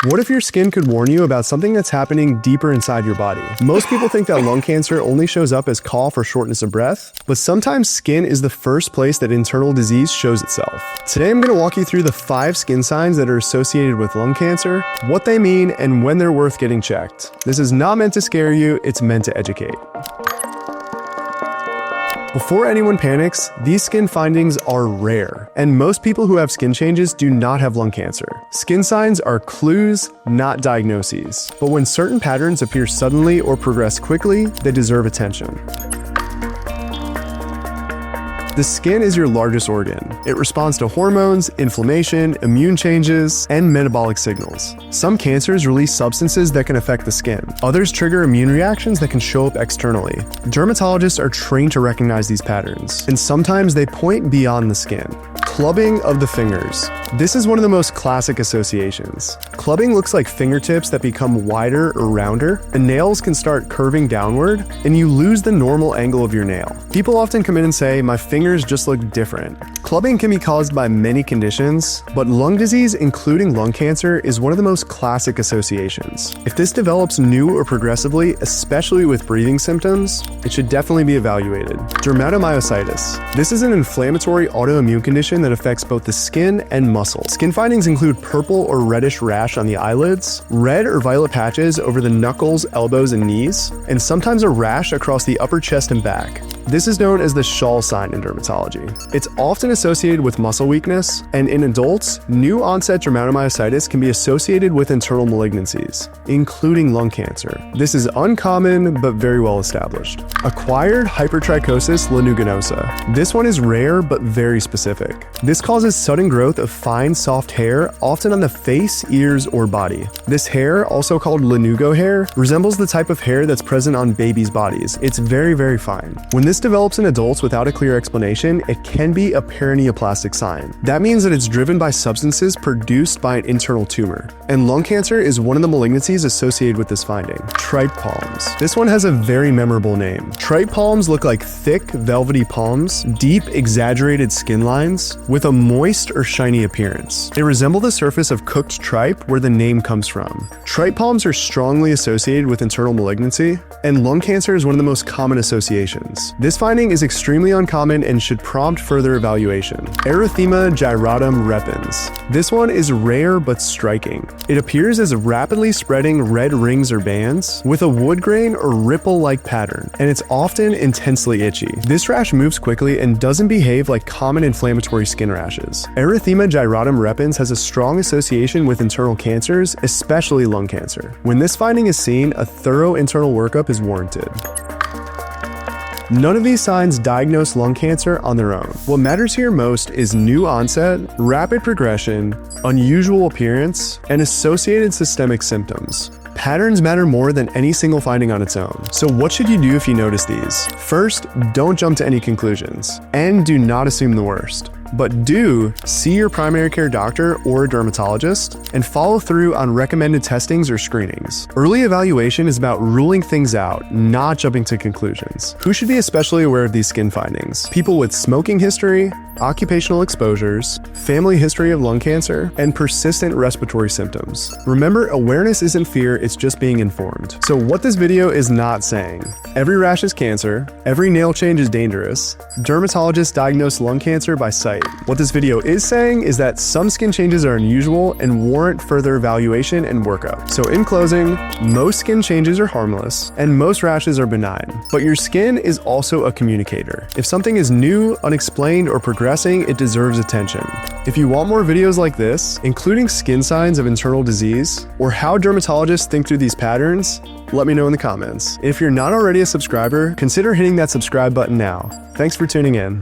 What if your skin could warn you about something that's happening deeper inside your body? Most people think that lung cancer only shows up as cough or shortness of breath, but sometimes skin is the first place that internal disease shows itself. Today I'm going to walk you through the 5 skin signs that are associated with lung cancer, what they mean, and when they're worth getting checked. This is not meant to scare you, it's meant to educate. Before anyone panics, these skin findings are rare, and most people who have skin changes do not have lung cancer. Skin signs are clues, not diagnoses. But when certain patterns appear suddenly or progress quickly, they deserve attention. The skin is your largest organ. It responds to hormones, inflammation, immune changes, and metabolic signals. Some cancers release substances that can affect the skin. Others trigger immune reactions that can show up externally. Dermatologists are trained to recognize these patterns, and sometimes they point beyond the skin. Clubbing of the fingers. This is one of the most classic associations. Clubbing looks like fingertips that become wider or rounder, and nails can start curving downward, and you lose the normal angle of your nail. People often come in and say, "My fingers just look different." Clubbing can be caused by many conditions, but lung disease, including lung cancer, is one of the most classic associations. If this develops new or progressively, especially with breathing symptoms, it should definitely be evaluated. Dermatomyositis. This is an inflammatory autoimmune condition that affects both the skin and muscle. Skin findings include purple or reddish rash on the eyelids, red or violet patches over the knuckles, elbows, and knees, and sometimes a rash across the upper chest and back. This is known as the Shawl Sign in dermatology. It's often associated with muscle weakness, and in adults, new onset dermatomyositis can be associated with internal malignancies, including lung cancer. This is uncommon, but very well established. Acquired hypertrichosis lanuginosa. This one is rare, but very specific. This causes sudden growth of fine, soft hair, often on the face, ears, or body. This hair, also called Lanugo hair, resembles the type of hair that's present on babies' bodies. It's very, very fine. When this develops in adults without a clear explanation, it can be a paraneoplastic sign. That means that it's driven by substances produced by an internal tumor. And lung cancer is one of the malignancies associated with this finding. Tripe palms. This one has a very memorable name. Tripe palms look like thick, velvety palms, deep, exaggerated skin lines, with a moist or shiny appearance. They resemble the surface of cooked tripe, where the name comes from. Tripe palms are strongly associated with internal malignancy, and lung cancer is one of the most common associations. This finding is extremely uncommon and should prompt further evaluation. Erythema, Gyratum, Repens. This one is rare but striking. It appears as rapidly spreading red rings or bands with a wood grain or ripple-like pattern, and it's often intensely itchy. This rash moves quickly and doesn't behave like common inflammatory skin rashes. Erythema Gyratum repens has a strong association with internal cancers, especially lung cancer. When this finding is seen, a thorough internal workup is warranted. None of these signs diagnose lung cancer on their own. What matters here most is new onset, rapid progression, unusual appearance, and associated systemic symptoms. Patterns matter more than any single finding on its own. So what should you do if you notice these? First, don't jump to any conclusions, and do not assume the worst. But do see your primary care doctor or a dermatologist and follow through on recommended testings or screenings. Early evaluation is about ruling things out, not jumping to conclusions. Who should be especially aware of these skin findings? People with smoking history, occupational exposures, family history of lung cancer, and persistent respiratory symptoms. Remember, awareness isn't fear, it's just being informed. So what this video is not saying: every rash is cancer, every nail change is dangerous, dermatologists diagnose lung cancer by sight. What this video is saying is that some skin changes are unusual and warrant further evaluation and workup. So in closing, most skin changes are harmless, and most rashes are benign. But your skin is also a communicator. If something is new, unexplained, or progressing, it deserves attention. If you want more videos like this, including skin signs of internal disease, or how dermatologists think through these patterns, let me know in the comments. If you're not already a subscriber, consider hitting that subscribe button now. Thanks for tuning in.